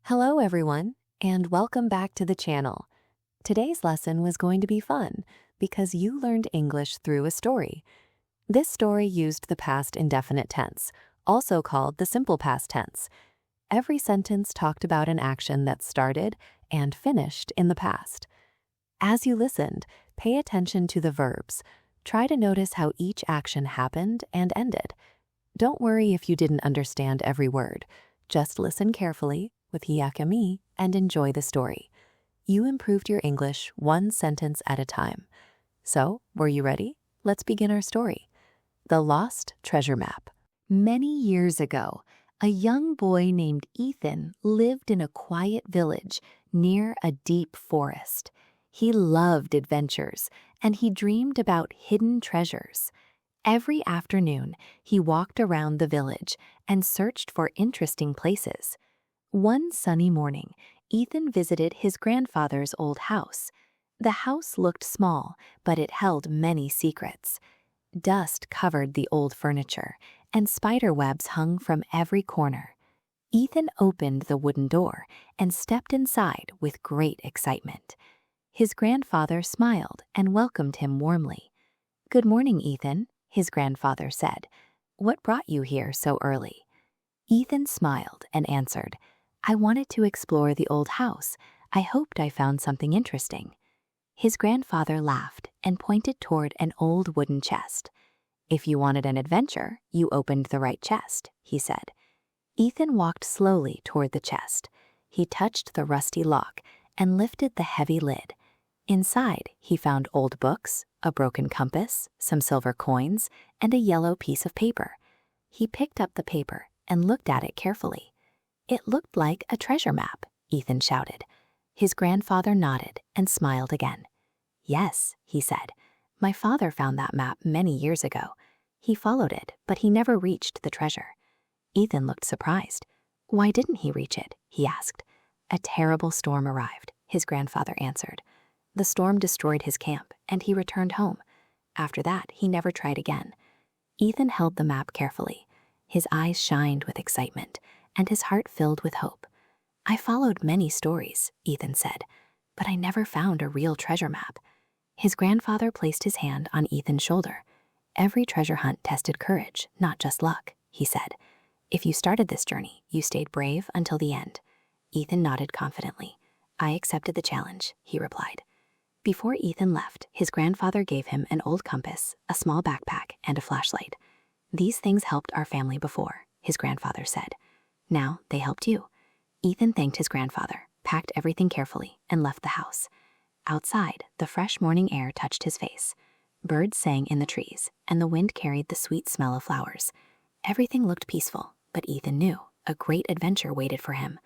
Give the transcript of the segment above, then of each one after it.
Hello everyone, and welcome back to the channel. Today's lesson was going to be fun because you learned English through a story. This story used the past indefinite tense, also called the simple past tense. Every sentence talked about an action that started and finished in the past. As you listened, pay attention to the verbs. Try to notice how each action happened and ended. Don't worry if you didn't understand every word. Just listen carefully with Hiyakami and enjoy the story. You improved your English one sentence at a time. So, were you ready? Let's begin our story. The Lost Treasure Map. Many years ago, a young boy named Ethan lived in a quiet village near a deep forest. He loved adventures, and he dreamed about hidden treasures. Every afternoon, he walked around the village and searched for interesting places. One sunny morning, Ethan visited his grandfather's old house. The house looked small, but it held many secrets. Dust covered the old furniture, and spider webs hung from every corner. Ethan opened the wooden door and stepped inside with great excitement. His grandfather smiled and welcomed him warmly. "Good morning, Ethan," his grandfather said. "What brought you here so early?" Ethan smiled and answered, "I wanted to explore the old house. I hoped I found something interesting." His grandfather laughed and pointed toward an old wooden chest. "If you wanted an adventure, you opened the right chest," he said. Ethan walked slowly toward the chest. He touched the rusty lock and lifted the heavy lid. Inside, he found old books, a broken compass, some silver coins, and a yellow piece of paper. He picked up the paper and looked at it carefully. "It looked like a treasure map," Ethan shouted. His grandfather nodded and smiled again. "Yes," he said. "My father found that map many years ago. He followed it, but he never reached the treasure." Ethan looked surprised. "Why didn't he reach it?" he asked. "A terrible storm arrived," his grandfather answered. "The storm destroyed his camp, and he returned home. After that, he never tried again." Ethan held the map carefully. His eyes shined with excitement, and his heart filled with hope. "I followed many stories," Ethan said, "but I never found a real treasure map." His grandfather placed his hand on Ethan's shoulder. "Every treasure hunt tested courage, not just luck," he said. "If you started this journey, you stayed brave until the end." Ethan nodded confidently. "I accepted the challenge," he replied. Before Ethan left, his grandfather gave him an old compass, a small backpack, and a flashlight. "These things helped our family before," his grandfather said. "Now they helped you." Ethan thanked his grandfather, packed everything carefully, and left the house. Outside, the fresh morning air touched his face. Birds sang in the trees, and the wind carried the sweet smell of flowers. Everything looked peaceful, but Ethan knew a great adventure waited for him.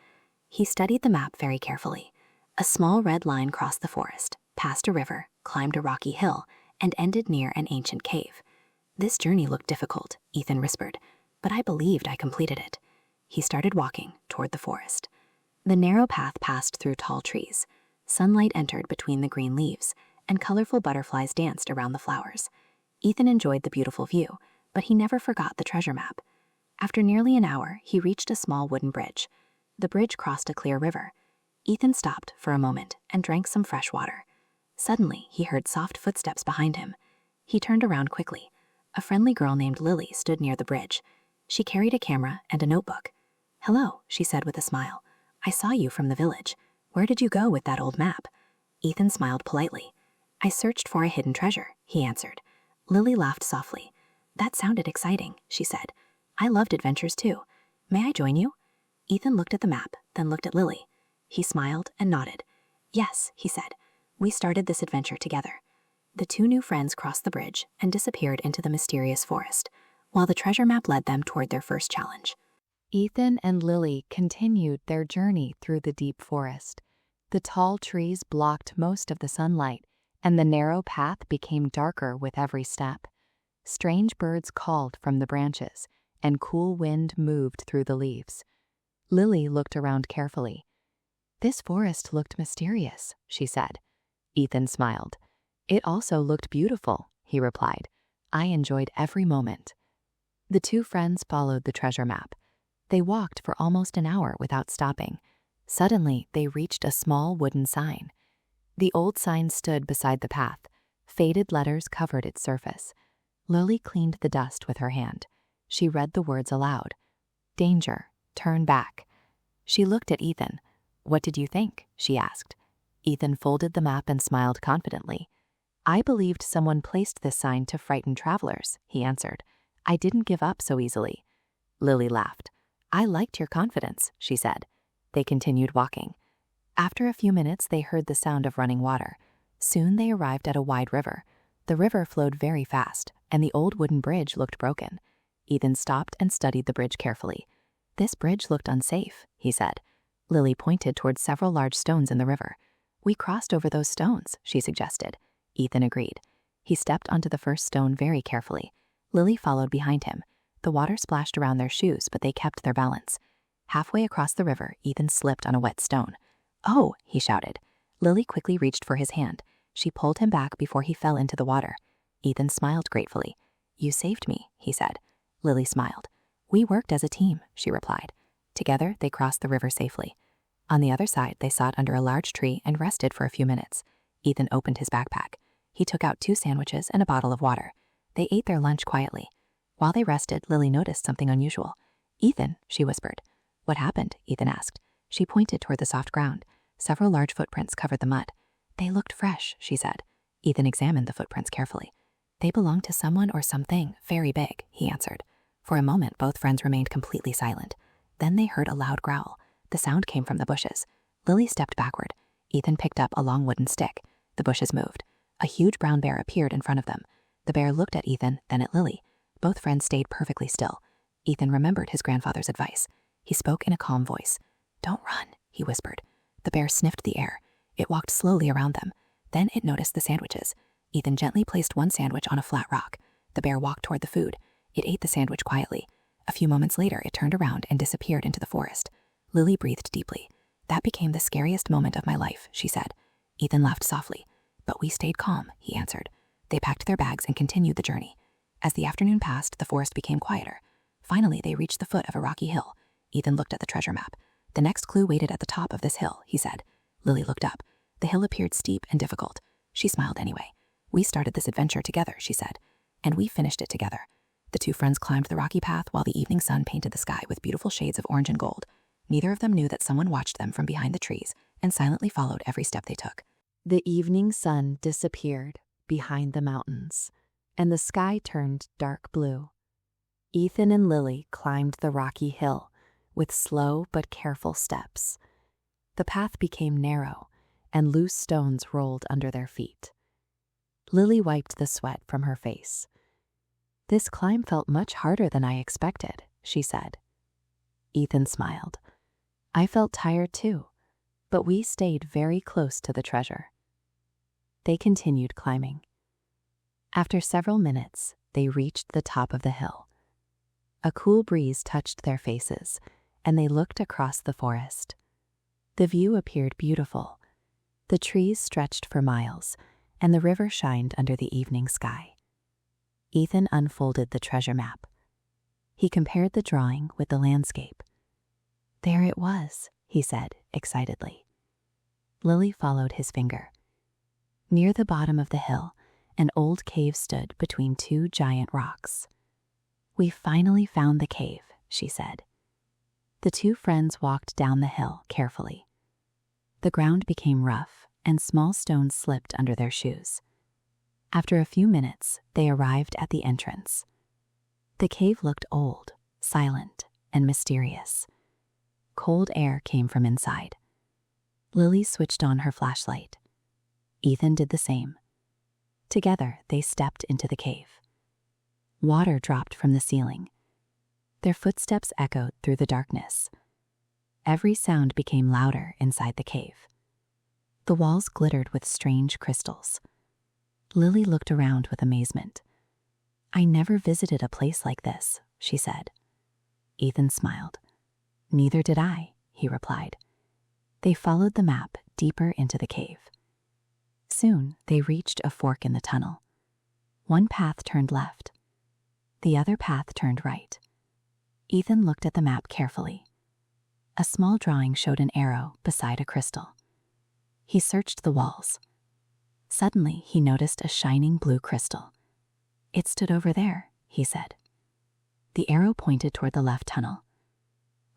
He studied the map very carefully. A small red line crossed the forest, passed a river, climbed a rocky hill, and ended near an ancient cave. "This journey looked difficult," Ethan whispered, "but I believed I completed it." He started walking toward the forest. The narrow path passed through tall trees. Sunlight entered between the green leaves, and colorful butterflies danced around the flowers. Ethan enjoyed the beautiful view, but he never forgot the treasure map. After nearly an hour, he reached a small wooden bridge. The bridge crossed a clear river. Ethan stopped for a moment and drank some fresh water. Suddenly, he heard soft footsteps behind him. He turned around quickly. A friendly girl named Lily stood near the bridge. She carried a camera and a notebook. "Hello," she said with a smile. "I saw you from the village. Where did you go with that old map?" Ethan smiled politely. "I searched for a hidden treasure," he answered. Lily laughed softly. "That sounded exciting," she said. "I loved adventures too. May I join you?" Ethan looked at the map, then looked at Lily. He smiled and nodded. "Yes," he said. "We started this adventure together." The two new friends crossed the bridge and disappeared into the mysterious forest, while the treasure map led them toward their first challenge. Ethan and Lily continued their journey through the deep forest. The tall trees blocked most of the sunlight, and the narrow path became darker with every step. Strange birds called from the branches, and cool wind moved through the leaves. Lily looked around carefully. "This forest looked mysterious," she said. Ethan smiled. "It also looked beautiful," he replied. "I enjoyed every moment." The two friends followed the treasure map. They walked for almost an hour without stopping. Suddenly, they reached a small wooden sign. The old sign stood beside the path. Faded letters covered its surface. Lily cleaned the dust with her hand. She read the words aloud. "Danger, turn back." She looked at Ethan. "What did you think?" she asked. Ethan folded the map and smiled confidently. "I believed someone placed this sign to frighten travelers," he answered. "I didn't give up so easily." Lily laughed. "I liked your confidence," she said. They continued walking. After a few minutes, they heard the sound of running water. Soon they arrived at a wide river. The river flowed very fast, and the old wooden bridge looked broken. Ethan stopped and studied the bridge carefully. "This bridge looked unsafe," he said. Lily pointed towards several large stones in the river. "We crossed over those stones," she suggested. Ethan agreed. He stepped onto the first stone very carefully. Lily followed behind him. The water splashed around their shoes, but they kept their balance. Halfway across the river, Ethan slipped on a wet stone. "Oh!" he shouted. Lily quickly reached for his hand. She pulled him back before he fell into the water. Ethan smiled gratefully. "You saved me," he said. Lily smiled. "We worked as a team," she replied. Together, they crossed the river safely. On the other side, they sat under a large tree and rested for a few minutes. Ethan opened his backpack. He took out 2 sandwiches and a bottle of water. They ate their lunch quietly. While they rested, Lily noticed something unusual. "Ethan," she whispered. "What happened?" Ethan asked. She pointed toward the soft ground. Several large footprints covered the mud. "They looked fresh," she said. Ethan examined the footprints carefully. "They belonged to someone or something very big," he answered. For a moment, both friends remained completely silent. Then they heard a loud growl. The sound came from the bushes. Lily stepped backward. Ethan picked up a long wooden stick. The bushes moved. A huge brown bear appeared in front of them. The bear looked at Ethan, then at Lily. Both friends stayed perfectly still. Ethan remembered his grandfather's advice. He spoke in a calm voice. "Don't run," he whispered. The bear sniffed the air. It walked slowly around them. Then it noticed the sandwiches. Ethan gently placed one sandwich on a flat rock. The bear walked toward the food. It ate the sandwich quietly. A few moments later, it turned around and disappeared into the forest. Lily breathed deeply. "That became the scariest moment of my life," she said. Ethan laughed softly. "But we stayed calm," he answered. They packed their bags and continued the journey. As the afternoon passed, the forest became quieter. Finally, they reached the foot of a rocky hill. Ethan looked at the treasure map. "The next clue waited at the top of this hill," he said. Lily looked up. The hill appeared steep and difficult. She smiled anyway. "We started this adventure together," she said. "And we finished it together." The 2 friends climbed the rocky path while the evening sun painted the sky with beautiful shades of orange and gold. Neither of them knew that someone watched them from behind the trees and silently followed every step they took. The evening sun disappeared behind the mountains, and the sky turned dark blue. Ethan and Lily climbed the rocky hill with slow but careful steps. The path became narrow, and loose stones rolled under their feet. Lily wiped the sweat from her face. "This climb felt much harder than I expected," she said. Ethan smiled. "I felt tired too, but we stayed very close to the treasure." They continued climbing. After several minutes, they reached the top of the hill. A cool breeze touched their faces, and they looked across the forest. The view appeared beautiful. The trees stretched for miles, and the river shined under the evening sky. Ethan unfolded the treasure map. He compared the drawing with the landscape. "There it was," he said excitedly. Lily followed his finger. Near the bottom of the hill, an old cave stood between 2 giant rocks. "We finally found the cave," she said. The 2 friends walked down the hill carefully. The ground became rough, and small stones slipped under their shoes. After a few minutes, they arrived at the entrance. The cave looked old, silent, and mysterious. Cold air came from inside. Lily switched on her flashlight. Ethan did the same. Together, they stepped into the cave. Water dropped from the ceiling. Their footsteps echoed through the darkness. Every sound became louder inside the cave. The walls glittered with strange crystals. Lily looked around with amazement. "I never visited a place like this," she said. Ethan smiled. "Neither did I," he replied. They followed the map deeper into the cave. Soon, they reached a fork in the tunnel. One path turned left. The other path turned right. Ethan looked at the map carefully. A small drawing showed an arrow beside a crystal. He searched the walls. Suddenly, he noticed a shining blue crystal. "It stood over there," he said. The arrow pointed toward the left tunnel.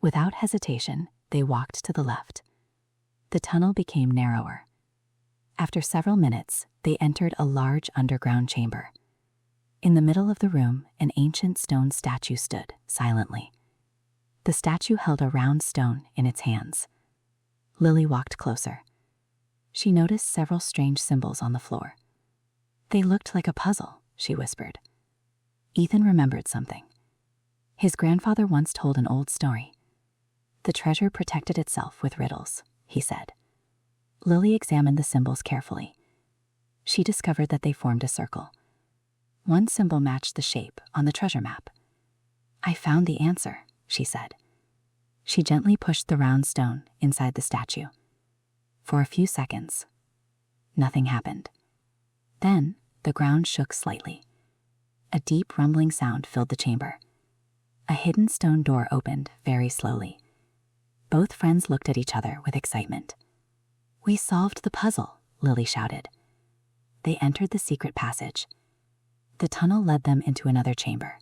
Without hesitation, they walked to the left. The tunnel became narrower. After several minutes, they entered a large underground chamber. In the middle of the room, an ancient stone statue stood silently. The statue held a round stone in its hands. Lily walked closer. She noticed several strange symbols on the floor. "They looked like a puzzle," she whispered. Ethan remembered something. His grandfather once told an old story. "The treasure protected itself with riddles," he said. Lily examined the symbols carefully. She discovered that they formed a circle. One symbol matched the shape on the treasure map. "I found the answer," she said. She gently pushed the round stone inside the statue. For a few seconds, nothing happened. Then the ground shook slightly. A deep rumbling sound filled the chamber. A hidden stone door opened very slowly. Both friends looked at each other with excitement. "We solved the puzzle," Lily shouted. They entered the secret passage. The tunnel led them into another chamber.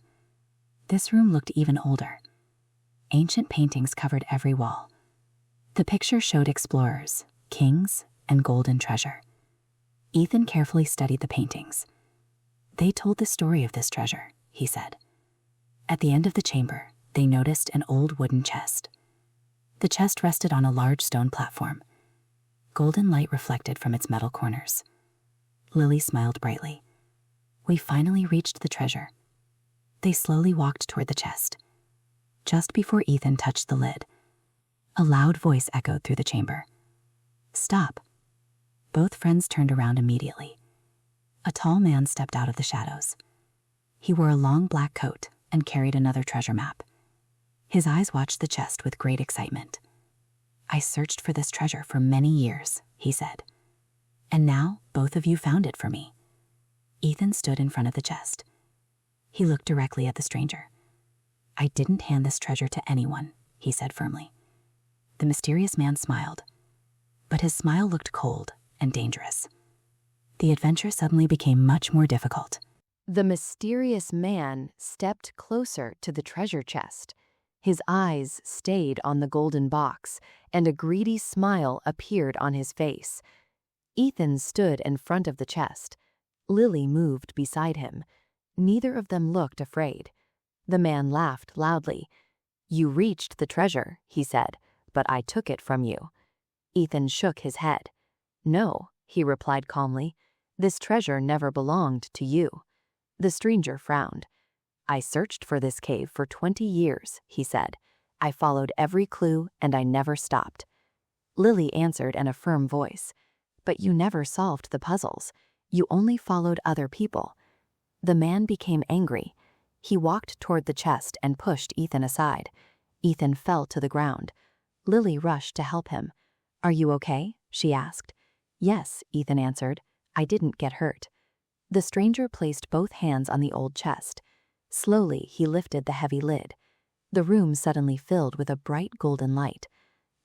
This room looked even older. Ancient paintings covered every wall. The picture showed explorers, kings, and golden treasure. Ethan carefully studied the paintings. "They told the story of this treasure," he said. At the end of the chamber, they noticed an old wooden chest. The chest rested on a large stone platform. Golden light reflected from its metal corners. Lily smiled brightly. "We finally reached the treasure." They slowly walked toward the chest. Just before Ethan touched the lid, a loud voice echoed through the chamber. "Stop." Both friends turned around immediately. A tall man stepped out of the shadows. He wore a long black coat and carried another treasure map. His eyes watched the chest with great excitement. "I searched for this treasure for many years," he said. "And now both of you found it for me." Ethan stood in front of the chest. He looked directly at the stranger. "I didn't hand this treasure to anyone," he said firmly. The mysterious man smiled, but his smile looked cold and dangerous. The adventure suddenly became much more difficult. The mysterious man stepped closer to the treasure chest. His eyes stayed on the golden box, and a greedy smile appeared on his face. Ethan stood in front of the chest. Lily moved beside him. Neither of them looked afraid. The man laughed loudly. "You reached the treasure," he said, "but I took it from you." Ethan shook his head. "No," he replied calmly. "This treasure never belonged to you." The stranger frowned. "I searched for this cave for 20 years," he said. "I followed every clue and I never stopped." Lily answered in a firm voice. "But you never solved the puzzles. You only followed other people." The man became angry. He walked toward the chest and pushed Ethan aside. Ethan fell to the ground. Lily rushed to help him. "Are you okay?" she asked. "Yes," Ethan answered. "I didn't get hurt." The stranger placed both hands on the old chest. Slowly, he lifted the heavy lid. The room suddenly filled with a bright golden light.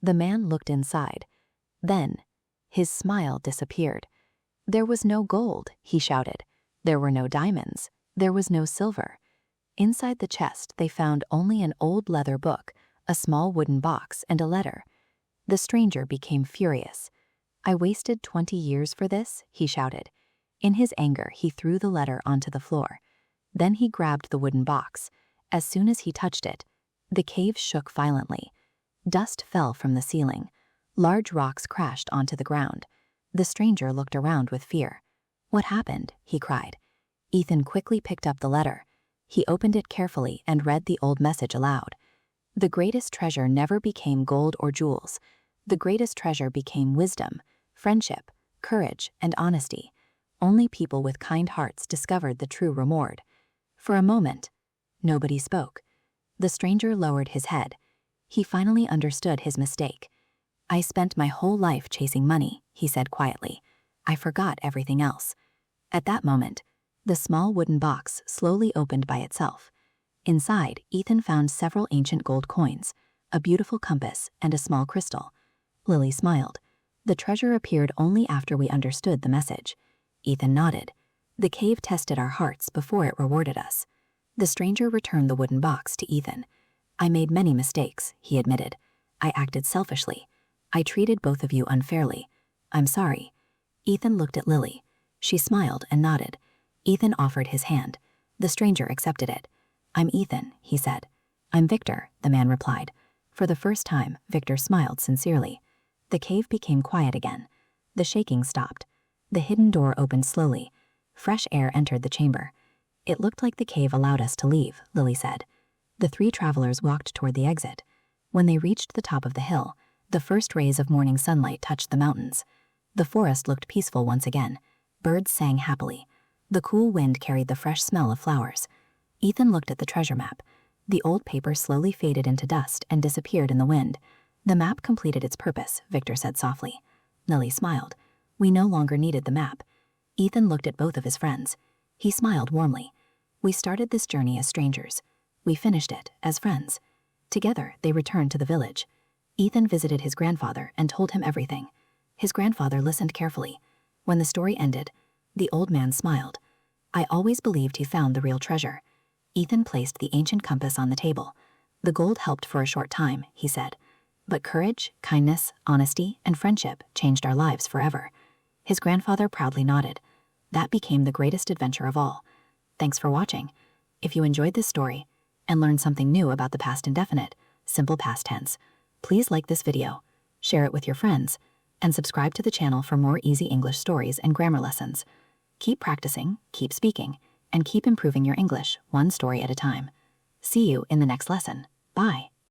The man looked inside. Then, his smile disappeared. "There was no gold," he shouted. "There were no diamonds. There was no silver." Inside the chest, they found only an old leather book, a small wooden box, and a letter. The stranger became furious. "I wasted 20 years for this," he shouted. In his anger, he threw the letter onto the floor. Then he grabbed the wooden box. As soon as he touched it, the cave shook violently. Dust fell from the ceiling. Large rocks crashed onto the ground. The stranger looked around with fear. "What happened?" he cried. Ethan quickly picked up the letter. He opened it carefully and read the old message aloud. "The greatest treasure never became gold or jewels. The greatest treasure became wisdom, friendship, courage, and honesty. Only people with kind hearts discovered the true reward." For a moment, nobody spoke. The stranger lowered his head. He finally understood his mistake. "I spent my whole life chasing money," he said quietly. "I forgot everything else." At that moment, the small wooden box slowly opened by itself. Inside, Ethan found several ancient gold coins. a beautiful compass, and a small crystal. Lily smiled. The treasure appeared only after we understood the message. Ethan nodded. The cave tested our hearts before it rewarded us. The stranger returned the wooden box to Ethan. I made many mistakes, he admitted. I acted selfishly. I treated both of you unfairly. I'm sorry. Ethan looked at Lily. She smiled and nodded. Ethan offered his hand. The stranger accepted it. I'm Ethan, he said. I'm Victor, the man replied. For the first time, Victor smiled sincerely. The cave became quiet again. The shaking stopped. The hidden door opened slowly. Fresh air entered the chamber. It looked like the cave allowed us to leave, Lily said. The three travelers walked toward the exit. When they reached the top of the hill, the first rays of morning sunlight touched the mountains. The forest looked peaceful once again. Birds sang happily. The cool wind carried the fresh smell of flowers. Ethan looked at the treasure map. The old paper slowly faded into dust and disappeared in the wind. The map completed its purpose, Victor said softly. Lily smiled. We no longer needed the map. Ethan looked at both of his friends. He smiled warmly. We started this journey as strangers. We finished it as friends. Together, they returned to the village. Ethan visited his grandfather and told him everything. His grandfather listened carefully. When the story ended, the old man smiled. I always believed he found the real treasure. Ethan placed the ancient compass on the table. The gold helped for a short time, he said. But courage, kindness, honesty, and friendship changed our lives forever. His grandfather proudly nodded. That became the greatest adventure of all. Thanks for watching. If you enjoyed this story and learned something new about the past indefinite, simple past tense, please like this video, share it with your friends, and subscribe to the channel for more easy English stories and grammar lessons. Keep practicing, keep speaking, and keep improving your English one story at a time. See you in the next lesson. Bye.